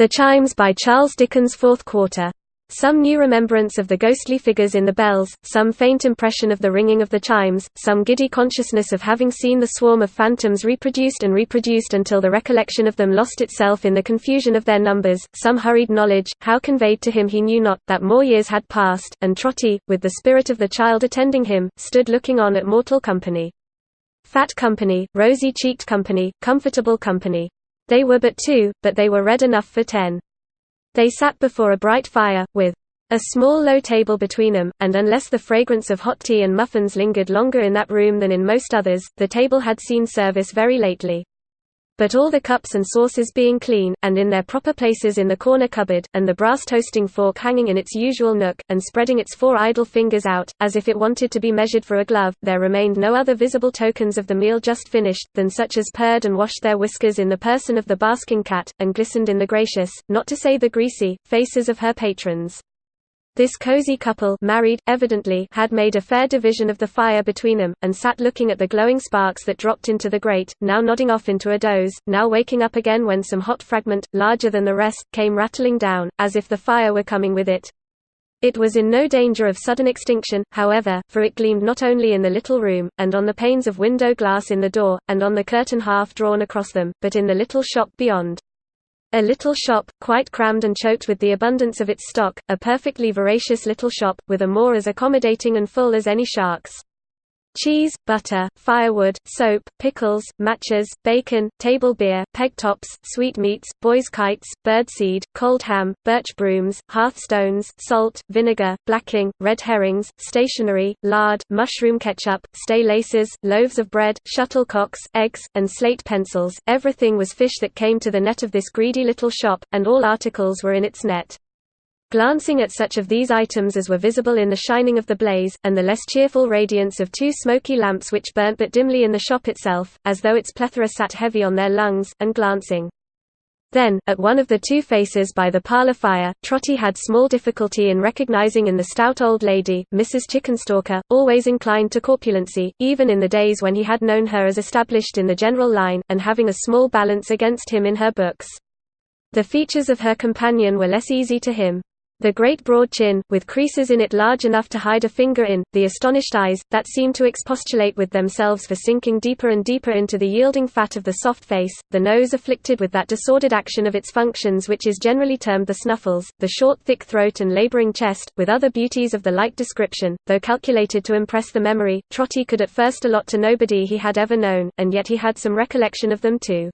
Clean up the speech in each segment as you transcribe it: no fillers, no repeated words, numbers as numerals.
The Chimes by Charles Dickens. Fourth quarter. Some new remembrance of the ghostly figures in the bells, some faint impression of the ringing of the chimes, some giddy consciousness of having seen the swarm of phantoms reproduced and reproduced until the recollection of them lost itself in the confusion of their numbers, some hurried knowledge, how conveyed to him he knew not, that more years had passed, and Trotty, with the spirit of the child attending him, stood looking on at mortal company. Fat company, rosy-cheeked company, comfortable company. They were but two, but they were red enough for 10. They sat before a bright fire, with a small low table between them, and unless the fragrance of hot tea and muffins lingered longer in that room than in most others, the table had seen service very lately. But all the cups and saucers being clean, and in their proper places in the corner cupboard, and the brass toasting fork hanging in its usual nook, and spreading its 4 idle fingers out, as if it wanted to be measured for a glove, there remained no other visible tokens of the meal just finished, than such as purred and washed their whiskers in the person of the basking cat, and glistened in the gracious, not to say the greasy, faces of her patrons. This cosy couple, married, evidently, had made a fair division of the fire between them, and sat looking at the glowing sparks that dropped into the grate, now nodding off into a doze, now waking up again when some hot fragment, larger than the rest, came rattling down, as if the fire were coming with it. It was in no danger of sudden extinction, however, for it gleamed not only in the little room, and on the panes of window glass in the door, and on the curtain half drawn across them, but in the little shop beyond. A little shop, quite crammed and choked with the abundance of its stock, a perfectly voracious little shop, with a maw as accommodating and full as any shark's. Cheese, butter, firewood, soap, pickles, matches, bacon, table beer, peg-tops, sweetmeats, boys' kites, birdseed, cold ham, birch brooms, hearthstones, salt, vinegar, blacking, red herrings, stationery, lard, mushroom ketchup, stay laces, loaves of bread, shuttlecocks, eggs, and slate pencils. Everything was fish that came to the net of this greedy little shop, and all articles were in its net. Glancing at such of these items as were visible in the shining of the blaze, and the less cheerful radiance of 2 smoky lamps which burnt but dimly in the shop itself, as though its plethora sat heavy on their lungs, and glancing then, at one of the 2 faces by the parlour fire, Trotty had small difficulty in recognizing in the stout old lady, Mrs. Chickenstalker, always inclined to corpulency, even in the days when he had known her as established in the general line, and having a small balance against him in her books. The features of her companion were less easy to him. The great broad chin, with creases in it large enough to hide a finger in, the astonished eyes, that seemed to expostulate with themselves for sinking deeper and deeper into the yielding fat of the soft face, the nose afflicted with that disordered action of its functions which is generally termed the snuffles, the short thick throat and labouring chest, with other beauties of the like description, though calculated to impress the memory, Trotty could at first allot to nobody he had ever known, and yet he had some recollection of them too.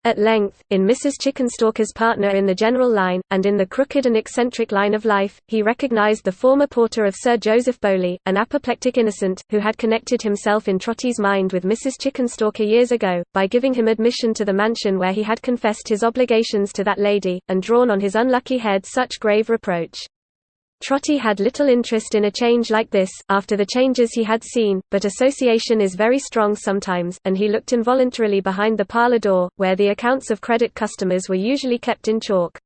At length, in Mrs. Chickenstalker's partner in the general line, and in the crooked and eccentric line of life, he recognized the former porter of Sir Joseph Bowley, an apoplectic innocent, who had connected himself in Trotty's mind with Mrs. Chickenstalker years ago, by giving him admission to the mansion where he had confessed his obligations to that lady, and drawn on his unlucky head such grave reproach. Trotty had little interest in a change like this, after the changes he had seen, but association is very strong sometimes, and he looked involuntarily behind the parlour door, where the accounts of credit customers were usually kept in chalk.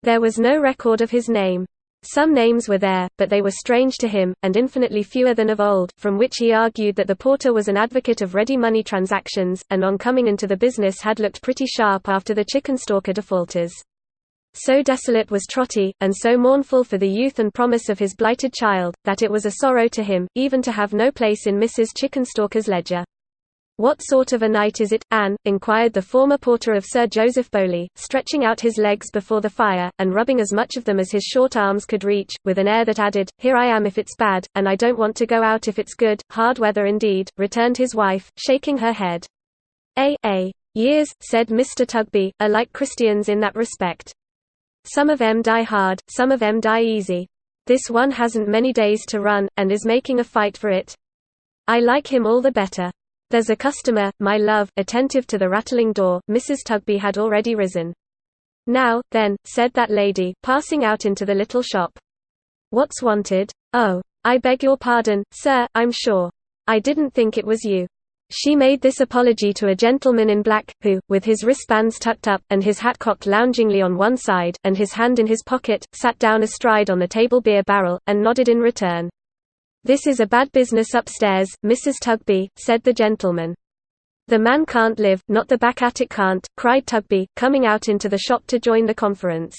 There was no record of his name. Some names were there, but they were strange to him, and infinitely fewer than of old, from which he argued that the porter was an advocate of ready money transactions, and on coming into the business had looked pretty sharp after the Chickenstalker defaulters. So desolate was Trotty, and so mournful for the youth and promise of his blighted child, that it was a sorrow to him, even to have no place in Mrs. Chickenstalker's ledger. "What sort of a night is it, Anne?" inquired the former porter of Sir Joseph Bowley, stretching out his legs before the fire, and rubbing as much of them as his short arms could reach, with an air that added, "Here I am if it's bad, and I don't want to go out if it's good, hard weather indeed," returned his wife, shaking her head. Years," said Mr. Tugby, "are like Christians in that respect. Some of 'em die hard, some of 'em die easy. This one hasn't many days to run, and is making a fight for it. I like him all the better. There's a customer, my love." Attentive to the rattling door, Mrs. Tugby had already risen. "Now, then," said that lady, passing out into the little shop. "What's wanted? Oh, I beg your pardon, sir, I'm sure. I didn't think it was you." She made this apology to a gentleman in black, who, with his wristbands tucked up, and his hat cocked loungingly on one side, and his hand in his pocket, sat down astride on the table beer barrel, and nodded in return. "This is a bad business upstairs, Mrs. Tugby," said the gentleman. "The man can't live, not the back attic can't," cried Tugby, coming out into the shop to join the conference.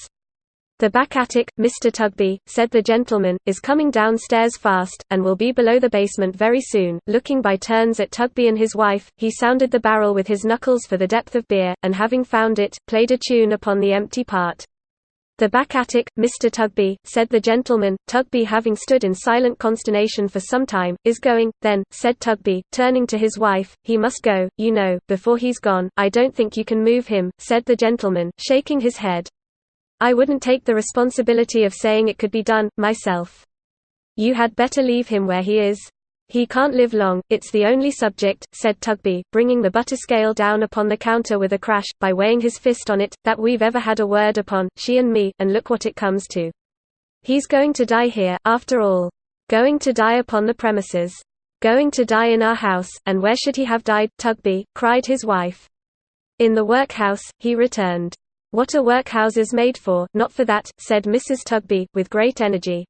"The back attic, Mr. Tugby," said the gentleman, "is coming downstairs fast, and will be below the basement very soon." Looking by turns at Tugby and his wife, he sounded the barrel with his knuckles for the depth of beer, and having found it, played a tune upon the empty part. "The back attic, Mr. Tugby," said the gentleman. Tugby, having stood in silent consternation for some time, "is going, then," said Tugby, turning to his wife. "He must go, you know, before he's gone." "I don't think you can move him," said the gentleman, shaking his head. "I wouldn't take the responsibility of saying it could be done, myself." "You had better leave him where he is. He can't live long, it's the only subject," said Tugby, bringing the butter scale down upon the counter with a crash, by weighing his fist on it, "that we've ever had a word upon, she and me, and look what it comes to. He's going to die here, after all. Going to die upon the premises. Going to die in our house, and where should he have died, Tugby?" cried his wife. "In the workhouse," he returned. "What are workhouses made for? Not for that," said Mrs. Tugby, with great energy.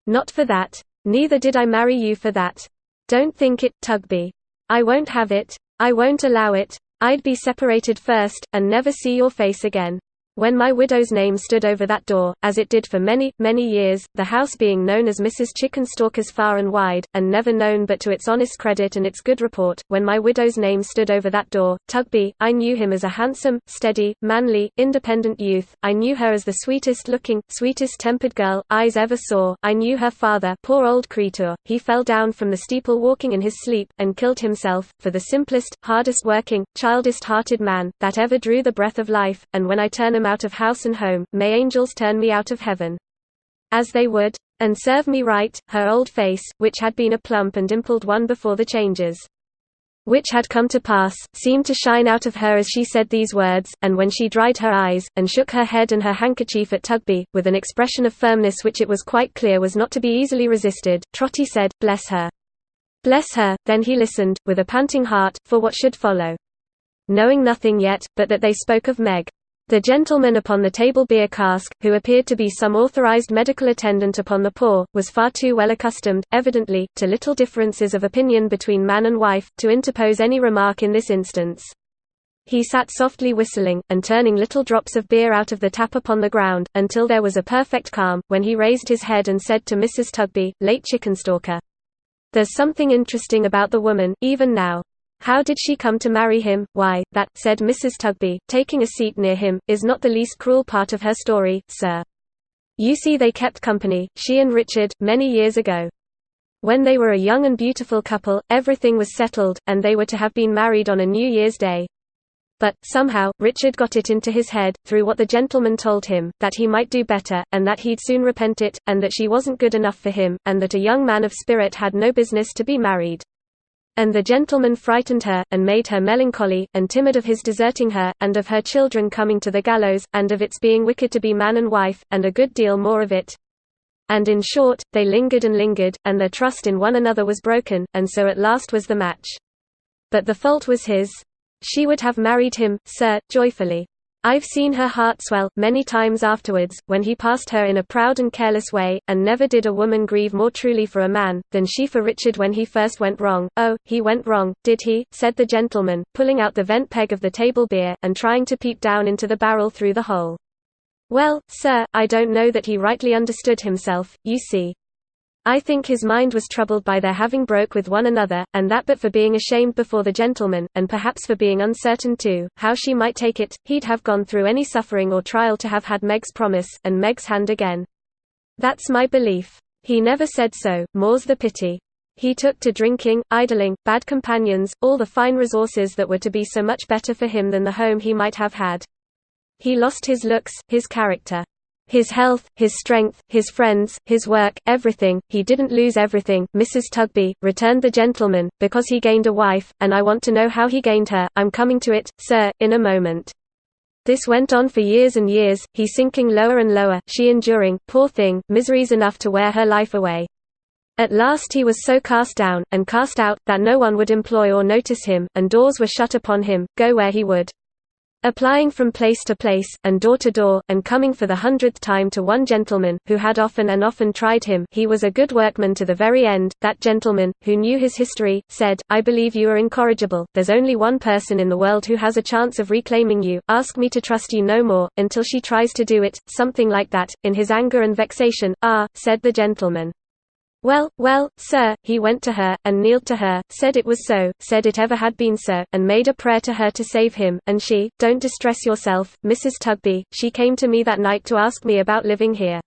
"Not for that. Neither did I marry you for that. Don't think it, Tugby. I won't have it. I won't allow it. I'd be separated first, and never see your face again. When my widow's name stood over that door, as it did for many, many years, the house being known as Mrs. Chickenstalker's far and wide, and never known but to its honest credit and its good report, when my widow's name stood over that door, Tugby, I knew him as a handsome, steady, manly, independent youth. I knew her as the sweetest looking, sweetest tempered girl eyes ever saw. I knew her father, poor old creature, he fell down from the steeple walking in his sleep, and killed himself, for the simplest, hardest working, childest hearted man, that ever drew the breath of life, and when I turn him out of house and home, may angels turn me out of heaven. As they would. And serve me right." Her old face, which had been a plump and dimpled one before the changes which had come to pass, seemed to shine out of her as she said these words, and when she dried her eyes, and shook her head and her handkerchief at Tugby, with an expression of firmness which it was quite clear was not to be easily resisted, Trotty said, "Bless her. Bless her." Then he listened, with a panting heart, for what should follow. Knowing nothing yet, but that they spoke of Meg. The gentleman upon the table beer cask, who appeared to be some authorized medical attendant upon the poor, was far too well accustomed, evidently, to little differences of opinion between man and wife, to interpose any remark in this instance. He sat softly whistling, and turning little drops of beer out of the tap upon the ground, until there was a perfect calm, when he raised his head and said to Mrs. Tugby, "Late Chickenstalker. There's something interesting about the woman, even now. How did she come to marry him?" "Why, that," said Mrs. Tugby, taking a seat near him, "is not the least cruel part of her story, sir. You see, they kept company, she and Richard, many years ago. When they were a young and beautiful couple, everything was settled, and they were to have been married on a New Year's Day. But, somehow, Richard got it into his head, through what the gentleman told him, that he might do better, and that he'd soon repent it, and that she wasn't good enough for him, and that a young man of spirit had no business to be married. And the gentleman frightened her, and made her melancholy, and timid of his deserting her, and of her children coming to the gallows, and of its being wicked to be man and wife, and a good deal more of it. And in short, they lingered and lingered, and their trust in one another was broken, and so at last was the match. But the fault was his. She would have married him, sir, joyfully. I've seen her heart swell, many times afterwards, when he passed her in a proud and careless way, and never did a woman grieve more truly for a man, than she for Richard when he first went wrong." "Oh, he went wrong, did he?" said the gentleman, pulling out the vent peg of the table beer, and trying to peep down into the barrel through the hole. "Well, sir, I don't know that he rightly understood himself, you see. I think his mind was troubled by their having broke with one another, and that but for being ashamed before the gentleman, and perhaps for being uncertain too, how she might take it, he'd have gone through any suffering or trial to have had Meg's promise, and Meg's hand again. That's my belief. He never said so, more's the pity. He took to drinking, idling, bad companions, all the fine resources that were to be so much better for him than the home he might have had. He lost his looks, his character. His health, his strength, his friends, his work, everything." "He didn't lose everything, Mrs. Tugby," returned the gentleman, "because he gained a wife, and I want to know how he gained her. I'm coming to it, sir, in a moment. This went on for years and years, he sinking lower and lower, she enduring, poor thing, miseries enough to wear her life away. At last he was so cast down, and cast out, that no one would employ or notice him, and doors were shut upon him, go where he would. applying from place to place, and door to door, and coming for the 100th time to one gentleman, who had often and often tried him. He was a good workman to the very end. That gentleman, who knew his history, said, "I believe you are incorrigible. There's only one person in the world who has a chance of reclaiming you. Ask me to trust you no more, until she tries to do it," something like that. In his anger and vexation, "Ah," said the gentleman. "Well, well, sir," he went to her, and kneeled to her, said it was so, said it ever had been so, and made a prayer to her to save him, and she, "Don't distress yourself, Mrs. Tugby, she came to me that night to ask me about living here.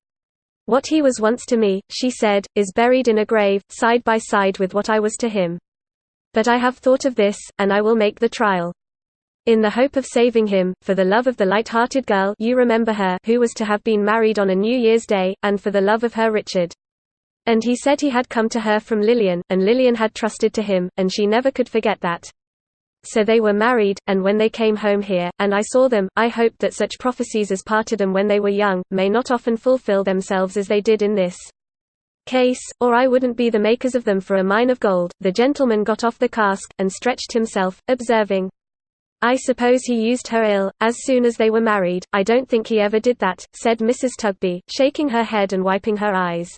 What he was once to me," she said, "is buried in a grave, side by side with what I was to him. But I have thought of this, and I will make the trial. In the hope of saving him, for the love of the light-hearted girl, you remember her, who was to have been married on a New Year's Day, and for the love of her Richard. And he said he had come to her from Lilian, and Lilian had trusted to him, and she never could forget that. So they were married, and when they came home here, and I saw them, I hoped that such prophecies as parted them when they were young, may not often fulfill themselves as they did in this case, or I wouldn't be the makers of them for a mine of gold." The gentleman got off the cask, and stretched himself, observing, "I suppose he used her ill, as soon as they were married." "I don't think he ever did that," said Mrs. Tugby, shaking her head and wiping her eyes.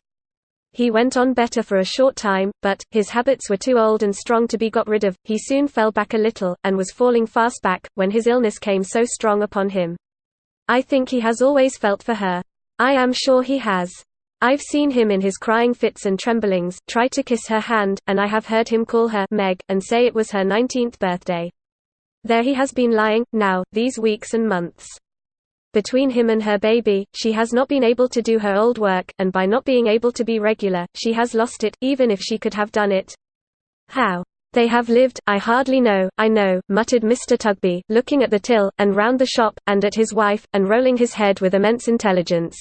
"He went on better for a short time, but, his habits were too old and strong to be got rid of. He soon fell back a little, and was falling fast back, when his illness came so strong upon him. I think he has always felt for her. I am sure he has. I've seen him in his crying fits and tremblings, try to kiss her hand, and I have heard him call her Meg, and say it was her 19th birthday. There he has been lying, now, these weeks and months. Between him and her baby, she has not been able to do her old work, and by not being able to be regular, she has lost it, even if she could have done it. How they have lived, I hardly know, I know," muttered Mr. Tugby, looking at the till, and round the shop, and at his wife, and rolling his head with immense intelligence.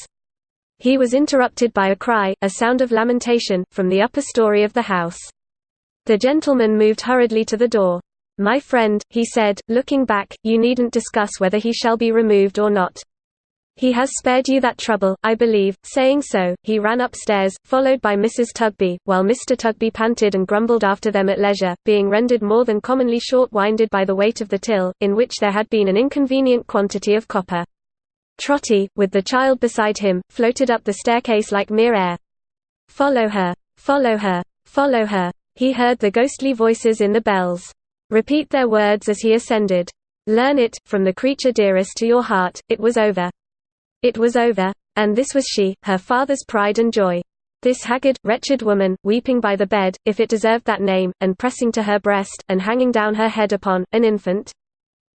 He was interrupted by a cry, a sound of lamentation, from the upper story of the house. The gentleman moved hurriedly to the door. "My friend," he said, looking back, "you needn't discuss whether he shall be removed or not. He has spared you that trouble, I believe." Saying so, he ran upstairs, followed by Mrs. Tugby, while Mr. Tugby panted and grumbled after them at leisure, being rendered more than commonly short-winded by the weight of the till, in which there had been an inconvenient quantity of copper. Trotty, with the child beside him, floated up the staircase like mere air. "Follow her! Follow her! Follow her!" He heard the ghostly voices in the bells repeat their words as he ascended. "Learn it, from the creature dearest to your heart, it was over. It was over." And this was she, her father's pride and joy. This haggard, wretched woman, weeping by the bed, if it deserved that name, and pressing to her breast, and hanging down her head upon, an infant.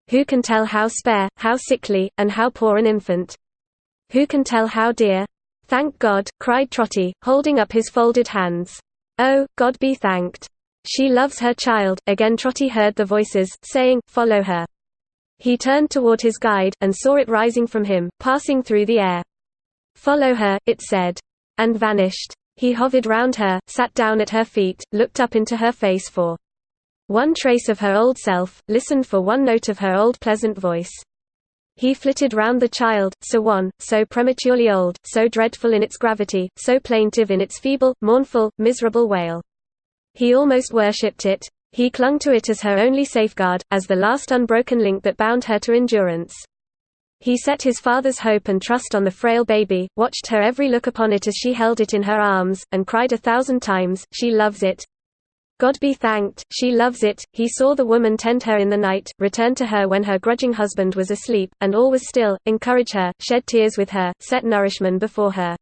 Who can tell how spare, how sickly, and how poor an infant? Who can tell how dear? "Thank God," cried Trotty, holding up his folded hands. "Oh, God be thanked. She loves her child." Again Trotty heard the voices, saying, "Follow her." He turned toward his guide, and saw it rising from him, passing through the air. "Follow her," it said. And vanished. He hovered round her, sat down at her feet, looked up into her face for one trace of her old self, listened for one note of her old pleasant voice. He flitted round the child, so wan, so prematurely old, so dreadful in its gravity, so plaintive in its feeble, mournful, miserable wail. He almost worshipped it. He clung to it as her only safeguard, as the last unbroken link that bound her to endurance. He set his father's hope and trust on the frail baby, watched her every look upon it as she held it in her arms, and cried 1,000 times, "She loves it. God be thanked, she loves it." He saw the woman tend her in the night, return to her when her grudging husband was asleep, and all was still, encourage her, shed tears with her, set nourishment before her.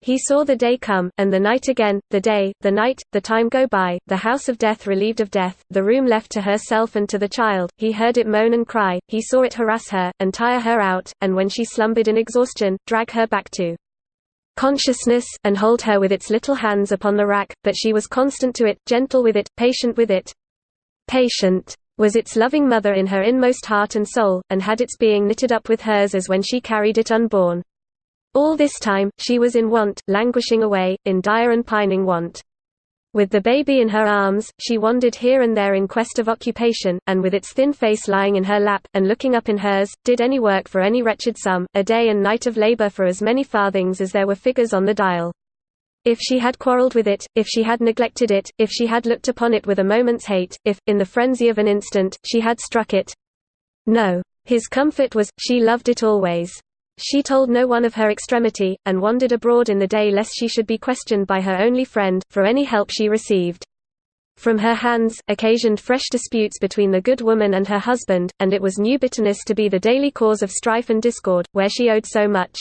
He saw the day come, and the night again, the day, the night, the time go by, the house of death relieved of death, the room left to herself and to the child. He heard it moan and cry, he saw it harass her, and tire her out, and when she slumbered in exhaustion, drag her back to consciousness, and hold her with its little hands upon the rack, but she was constant to it, gentle with it, patient with it. Patient was its loving mother in her inmost heart and soul, and had its being knitted up with hers as when she carried it unborn. All this time, she was in want, languishing away, in dire and pining want. With the baby in her arms, she wandered here and there in quest of occupation, and with its thin face lying in her lap, and looking up in hers, did any work for any wretched sum, a day and night of labor for as many farthings as there were figures on the dial. If she had quarreled with it, if she had neglected it, if she had looked upon it with a moment's hate, if, in the frenzy of an instant, she had struck it. No. His comfort was, she loved it always. She told no one of her extremity, and wandered abroad in the day lest she should be questioned by her only friend, for any help she received from her hands, occasioned fresh disputes between the good woman and her husband, and it was new bitterness to be the daily cause of strife and discord, where she owed so much.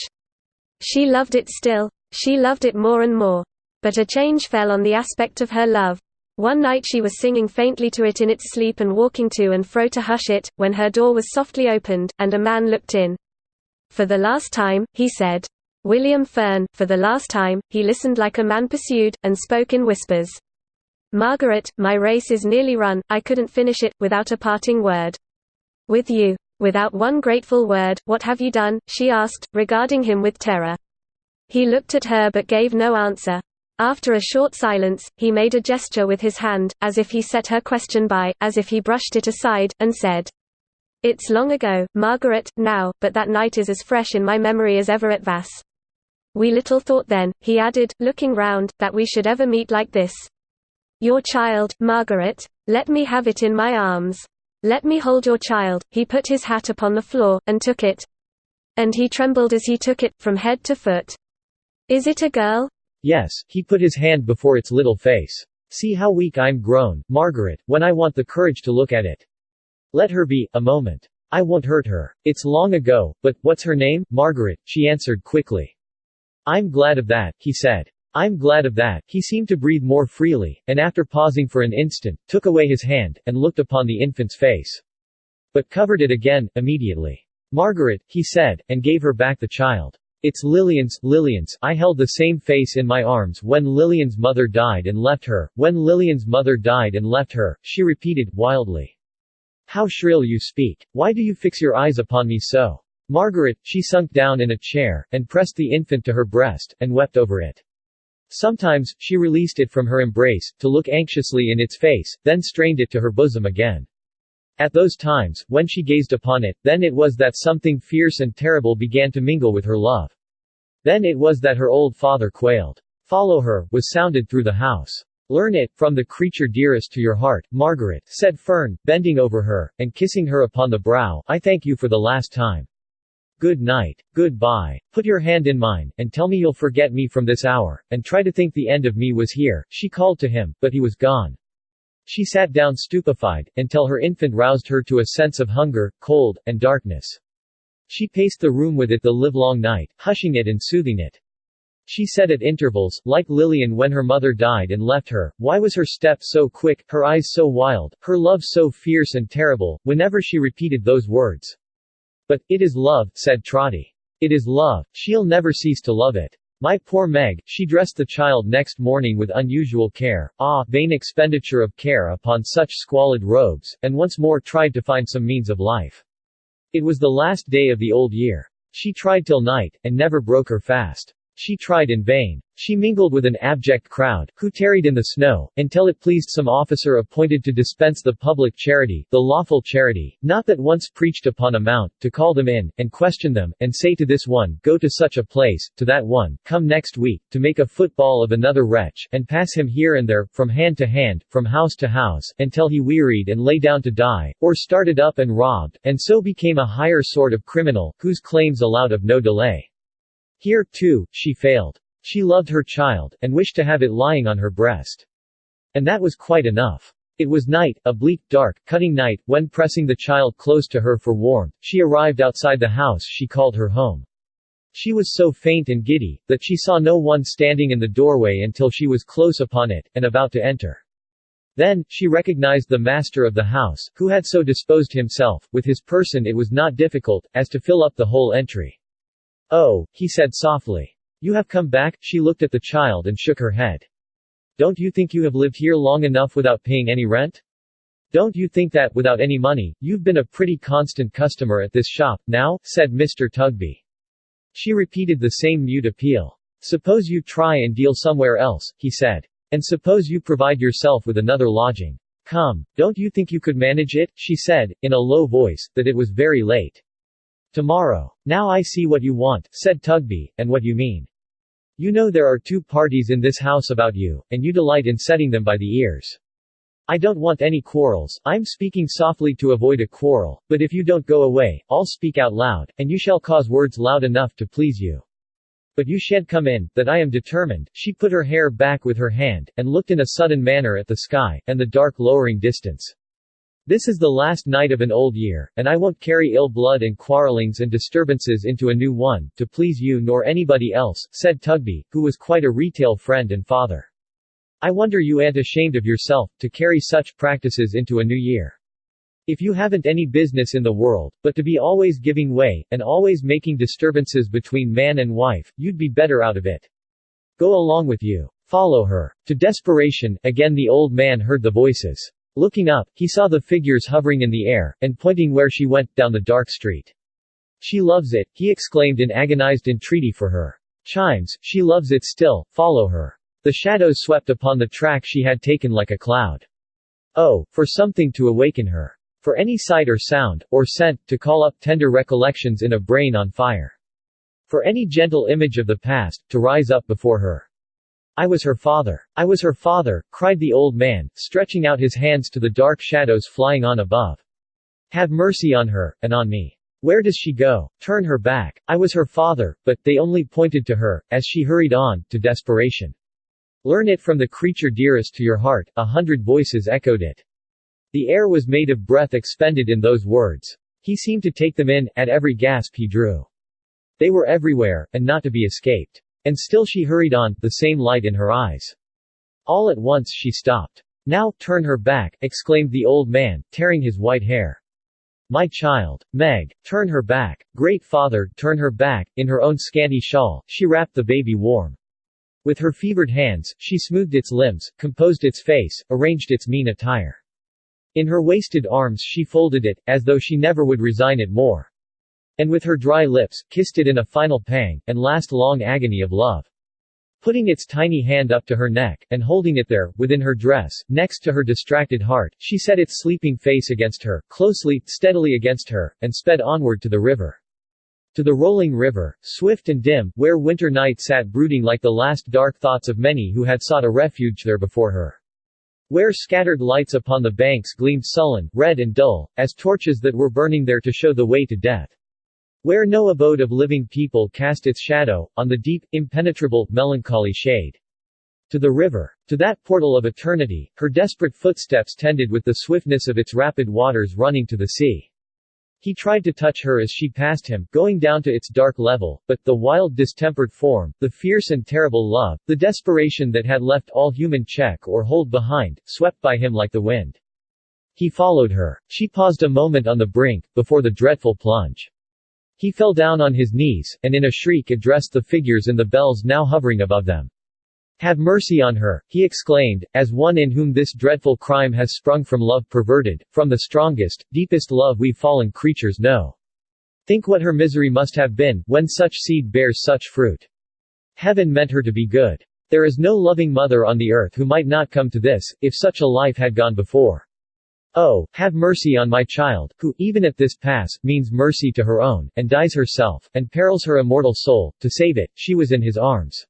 She loved it still. She loved it more and more. But a change fell on the aspect of her love. One night she was singing faintly to it in its sleep and walking to and fro to hush it, when her door was softly opened, and a man looked in. "For the last time," he said. William Fern, for the last time, he listened like a man pursued, and spoke in whispers. "Margaret, my race is nearly run, I couldn't finish it, without a parting word with you." "Without one grateful word, what have you done?" she asked, regarding him with terror. He looked at her but gave no answer. After a short silence, he made a gesture with his hand, as if he set her question by, as if he brushed it aside, and said, "It's long ago, Margaret, now, but that night is as fresh in my memory as ever at Vass. We little thought then," he added, looking round, "that we should ever meet like this. Your child, Margaret? Let me have it in my arms. Let me hold your child." He put his hat upon the floor, and took it. And he trembled as he took it, from head to foot. "Is it a girl?" "Yes." He put his hand before its little face. "See how weak I'm grown, Margaret, when I want the courage to look at it. Let her be, a moment. I won't hurt her. It's long ago, but, what's her name?" "Margaret," she answered quickly. "I'm glad of that," he said. "I'm glad of that." He seemed to breathe more freely, and after pausing for an instant, took away his hand, and looked upon the infant's face. But covered it again, immediately. "Margaret," he said, and gave her back the child. "It's Lillian's. I held the same face in my arms when Lillian's mother died and left her. When Lillian's mother died and left her," she repeated, wildly. "How shrill you speak. Why do you fix your eyes upon me so?" "Margaret," she sunk down in a chair, and pressed the infant to her breast, and wept over it. Sometimes, she released it from her embrace, to look anxiously in its face, then strained it to her bosom again. At those times, when she gazed upon it, then it was that something fierce and terrible began to mingle with her love. Then it was that her old father quailed. "Follow her," was sounded through the house. "Learn it, from the creature dearest to your heart, Margaret," said Fern, bending over her, and kissing her upon the brow. "I thank you for the last time. Good night. Good-bye. Put your hand in mine, and tell me you'll forget me from this hour, and try to think the end of me was here." She called to him, but he was gone. She sat down stupefied, until her infant roused her to a sense of hunger, cold, and darkness. She paced the room with it the livelong night, hushing it and soothing it. She said at intervals, like Lillian when her mother died and left her, why was her step so quick, her eyes so wild, her love so fierce and terrible, whenever she repeated those words. "But, it is love," said Trotty. "It is love, she'll never cease to love it. My poor Meg." She dressed the child next morning with unusual care, vain expenditure of care upon such squalid robes, and once more tried to find some means of life. It was the last day of the old year. She tried till night, and never broke her fast. She tried in vain. She mingled with an abject crowd, who tarried in the snow, until it pleased some officer appointed to dispense the public charity, the lawful charity, not that once preached upon a mount, to call them in, and question them, and say to this one, "Go to such a place," to that one, "Come next week," to make a football of another wretch, and pass him here and there, from hand to hand, from house to house, until he wearied and lay down to die, or started up and robbed, and so became a higher sort of criminal, whose claims allowed of no delay. Here, too, she failed. She loved her child, and wished to have it lying on her breast. And that was quite enough. It was night, a bleak, dark, cutting night, when pressing the child close to her for warmth, she arrived outside the house she called her home. She was so faint and giddy, that she saw no one standing in the doorway until she was close upon it, and about to enter. Then, she recognized the master of the house, who had so disposed himself, with his person it was not difficult, as to fill up the whole entry. "Oh," he said softly. "You have come back?" She looked at the child and shook her head. "Don't you think you have lived here long enough without paying any rent? Don't you think that, without any money, you've been a pretty constant customer at this shop, now?" said Mr. Tugby. She repeated the same mute appeal. "Suppose you try and deal somewhere else," he said. "And suppose you provide yourself with another lodging. Come, don't you think you could manage it?" she said, in a low voice, that it was very late. "Tomorrow. Now I see what you want," said Tugby, "and what you mean. You know there are two parties in this house about you, and you delight in setting them by the ears. I don't want any quarrels, I'm speaking softly to avoid a quarrel, but if you don't go away, I'll speak out loud, and you shall cause words loud enough to please you. But you shan't come in, that I am determined." She put her hair back with her hand, and looked in a sudden manner at the sky, and the dark lowering distance. "This is the last night of an old year, and I won't carry ill blood and quarrelings and disturbances into a new one, to please you nor anybody else," said Tugby, who was quite a retail friend and father. "I wonder you ain't ashamed of yourself, to carry such practices into a new year. If you haven't any business in the world, but to be always giving way, and always making disturbances between man and wife, you'd be better out of it. Go along with you. Follow her to desperation." Again the old man heard the voices. Looking up, he saw the figures hovering in the air, and pointing where she went, down the dark street. "She loves it," he exclaimed in agonized entreaty for her. "Chimes, she loves it still, follow her." The shadows swept upon the track she had taken like a cloud. Oh, for something to awaken her. For any sight or sound, or scent, to call up tender recollections in a brain on fire. For any gentle image of the past, to rise up before her. "I was her father. I was her father," cried the old man, stretching out his hands to the dark shadows flying on above. "Have mercy on her, and on me. Where does she go? Turn her back. I was her father," but they only pointed to her, as she hurried on, to desperation. "Learn it from the creature dearest to your heart," 100 voices echoed it. The air was made of breath expended in those words. He seemed to take them in, at every gasp he drew. They were everywhere, and not to be escaped. And still she hurried on, the same light in her eyes. All at once she stopped. "Now, turn her back," exclaimed the old man, tearing his white hair. "My child. Meg, turn her back. Great Father, turn her back." In her own scanty shawl, she wrapped the baby warm. With her fevered hands, she smoothed its limbs, composed its face, arranged its mean attire. In her wasted arms she folded it, as though she never would resign it more. And with her dry lips, kissed it in a final pang, and last long agony of love. Putting its tiny hand up to her neck, and holding it there, within her dress, next to her distracted heart, she set its sleeping face against her, closely, steadily against her, and sped onward to the river. To the rolling river, swift and dim, where winter night sat brooding like the last dark thoughts of many who had sought a refuge there before her. Where scattered lights upon the banks gleamed sullen, red and dull, as torches that were burning there to show the way to death. Where no abode of living people cast its shadow, on the deep, impenetrable, melancholy shade. To the river. To that portal of eternity, her desperate footsteps tended with the swiftness of its rapid waters running to the sea. He tried to touch her as she passed him, going down to its dark level, but the wild distempered form, the fierce and terrible love, the desperation that had left all human check or hold behind, swept by him like the wind. He followed her. She paused a moment on the brink, before the dreadful plunge. He fell down on his knees, and in a shriek addressed the figures in the bells now hovering above them. "Have mercy on her," he exclaimed, "as one in whom this dreadful crime has sprung from love perverted, from the strongest, deepest love we fallen creatures know. Think what her misery must have been, when such seed bears such fruit. Heaven meant her to be good. There is no loving mother on the earth who might not come to this, if such a life had gone before. Oh, have mercy on my child, who, even at this pass, means mercy to her own, and dies herself, and perils her immortal soul, to save it." She was in his arms.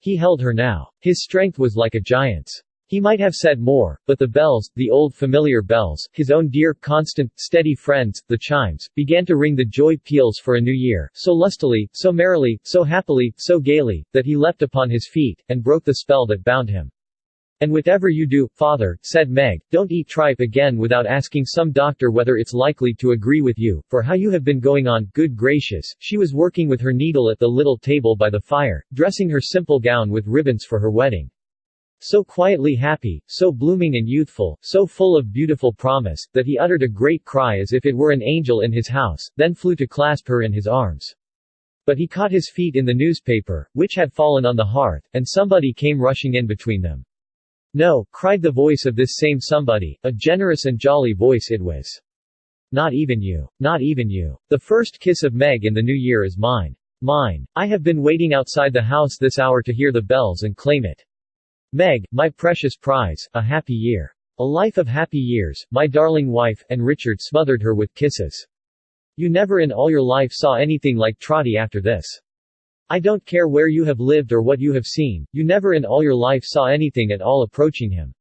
He held her now. His strength was like a giant's. He might have said more, but the bells, the old familiar bells, his own dear, constant, steady friends, the chimes, began to ring the joy peals for a new year, so lustily, so merrily, so happily, so gaily, that he leapt upon his feet, and broke the spell that bound him. "And whatever you do, father," said Meg, "don't eat tripe again without asking some doctor whether it's likely to agree with you, for how you have been going on, good gracious." She was working with her needle at the little table by the fire, dressing her simple gown with ribbons for her wedding. So quietly happy, so blooming and youthful, so full of beautiful promise, that he uttered a great cry as if it were an angel in his house, then flew to clasp her in his arms. But he caught his feet in the newspaper, which had fallen on the hearth, and somebody came rushing in between them. "No," cried the voice of this same somebody, a generous and jolly voice it was. "Not even you. Not even you. The first kiss of Meg in the new year is mine. Mine. I have been waiting outside the house this hour to hear the bells and claim it. Meg, my precious prize, a happy year. A life of happy years, my darling wife," and Richard smothered her with kisses. "You never in all your life saw anything like Trotty after this. I don't care where you have lived or what you have seen, you never in all your life saw anything at all approaching him.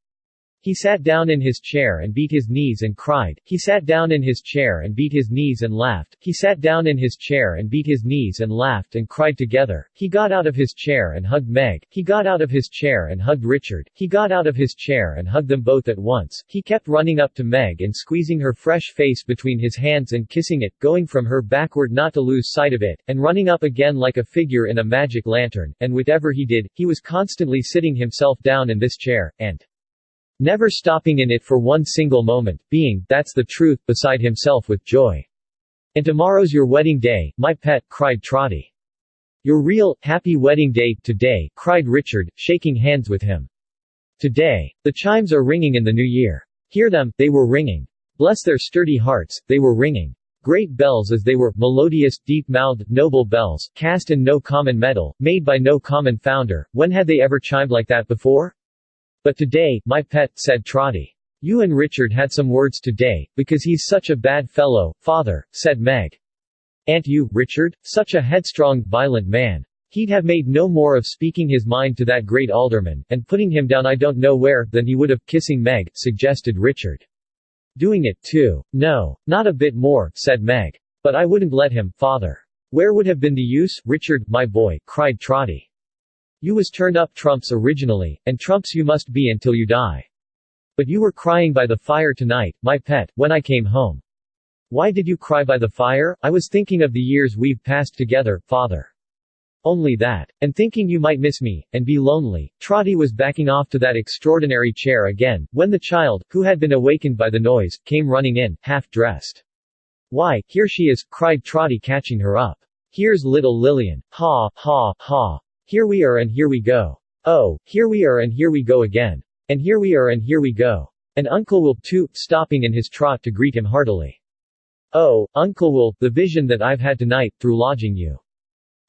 He sat down in his chair and beat his knees and cried. He sat down in his chair and beat his knees and laughed. He sat down in his chair and beat his knees and laughed and cried together. He got out of his chair and hugged Meg. He got out of his chair and hugged Richard. He got out of his chair and hugged them both at once. He kept running up to Meg and squeezing her fresh face between his hands and kissing it, going from her backward not to lose sight of it, and running up again like a figure in a magic lantern, and whatever he did, he was constantly sitting himself down in this chair, and never stopping in it for one single moment, being, that's the truth, beside himself with joy. And tomorrow's your wedding day, my pet, cried Trotty. Your real, happy wedding day, today, cried Richard, shaking hands with him. Today. The chimes are ringing in the new year. Hear them, they were ringing. Bless their sturdy hearts, they were ringing. Great bells as they were, melodious, deep-mouthed, noble bells, cast in no common metal, made by no common founder. When had they ever chimed like that before? But today, my pet, said Trotty. You and Richard had some words today, because he's such a bad fellow, father, said Meg. And you, Richard? Such a headstrong, violent man. He'd have made no more of speaking his mind to that great alderman, and putting him down I don't know where, than he would of kissing Meg, suggested Richard. Doing it, too. No, not a bit more, said Meg. But I wouldn't let him, father. Where would have been the use, Richard, my boy, cried Trotty. You was turned up trumps originally, and trumps you must be until you die. But you were crying by the fire tonight, my pet, when I came home. Why did you cry by the fire? I was thinking of the years we've passed together, father. Only that. And thinking you might miss me, and be lonely. Trotty was backing off to that extraordinary chair again, when the child, who had been awakened by the noise, came running in, half-dressed. Why, here she is, cried Trotty catching her up. Here's little Lillian. Ha, ha, ha. Here we are and here we go. Oh, here we are and here we go again. And here we are and here we go. And Uncle Will too, stopping in his trot to greet him heartily. Oh, Uncle Will, the vision that I've had tonight, through lodging you.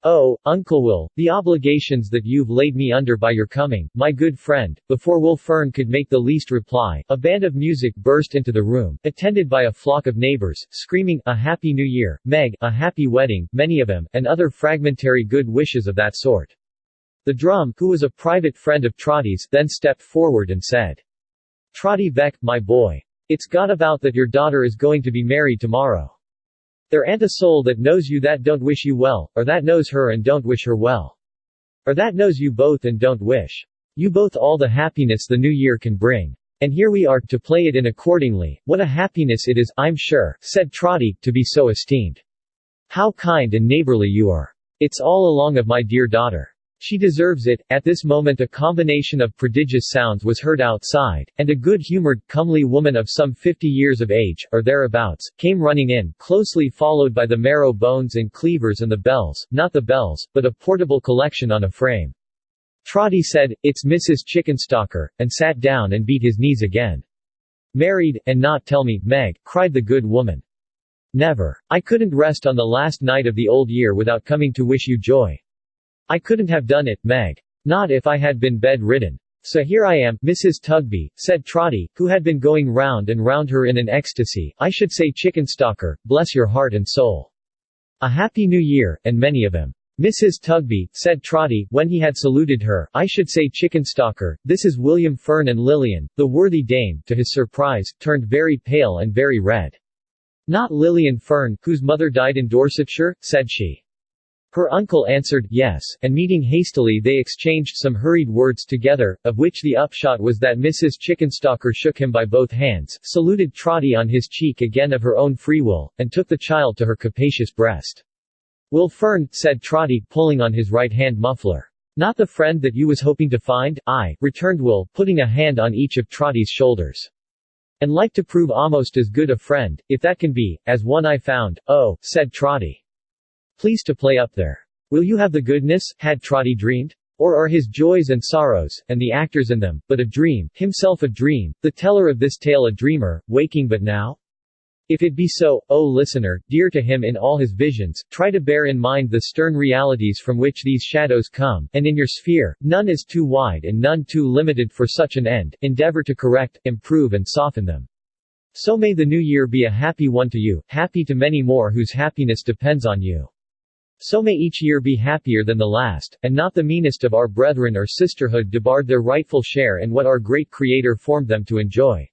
Oh, Uncle Will, the obligations that you've laid me under by your coming, my good friend. Before Will Fern could make the least reply, a band of music burst into the room, attended by a flock of neighbors, screaming, a happy new year, Meg, a happy wedding, many of them, and other fragmentary good wishes of that sort. The drum, who was a private friend of Trotty's, then stepped forward and said, Trotty Beck, my boy. It's got about that your daughter is going to be married tomorrow. There ain't a soul that knows you that don't wish you well, or that knows her and don't wish her well. Or that knows you both and don't wish you both all the happiness the new year can bring. And here we are, to play it in accordingly. What a happiness it is, I'm sure, said Trotty, to be so esteemed. How kind and neighborly you are. It's all along of my dear daughter. She deserves it. At this moment a combination of prodigious sounds was heard outside, and a good-humored, comely woman of some 50 years of age, or thereabouts, came running in, closely followed by the marrow bones and cleavers and the bells, not the bells, but a portable collection on a frame. Trotty said, It's Mrs. Chickenstalker, and sat down and beat his knees again. Married, and not tell me, Meg, cried the good woman. Never. I couldn't rest on the last night of the old year without coming to wish you joy. I couldn't have done it, Meg. Not if I had been bedridden. So here I am, Mrs. Tugby, said Trotty, who had been going round and round her in an ecstasy. I should say Chickenstalker, bless your heart and soul. A happy new year, and many of them. Mrs. Tugby, said Trotty, when he had saluted her, I should say Chickenstalker, this is William Fern and Lillian. The worthy dame, to his surprise, turned very pale and very red. Not Lillian Fern, whose mother died in Dorsetshire, said she. Her uncle answered, yes, and meeting hastily they exchanged some hurried words together, of which the upshot was that Mrs. Chickenstalker shook him by both hands, saluted Trotty on his cheek again of her own free will, and took the child to her capacious breast. Will Fern, said Trotty, pulling on his right-hand muffler. Not the friend that you was hoping to find? Aye, returned Will, putting a hand on each of Trotty's shoulders. And like to prove almost as good a friend, if that can be, as one I found. Oh, said Trotty. Please to play up there. Will you have the goodness, had Trotty dreamed? Or are his joys and sorrows, and the actors in them, but a dream, himself a dream, the teller of this tale a dreamer, waking but now? If it be so, O listener, dear to him in all his visions, try to bear in mind the stern realities from which these shadows come, and in your sphere, none is too wide and none too limited for such an end, endeavor to correct, improve and soften them. So may the new year be a happy one to you, happy to many more whose happiness depends on you. So may each year be happier than the last, and not the meanest of our brethren or sisterhood debarred their rightful share in what our great Creator formed them to enjoy.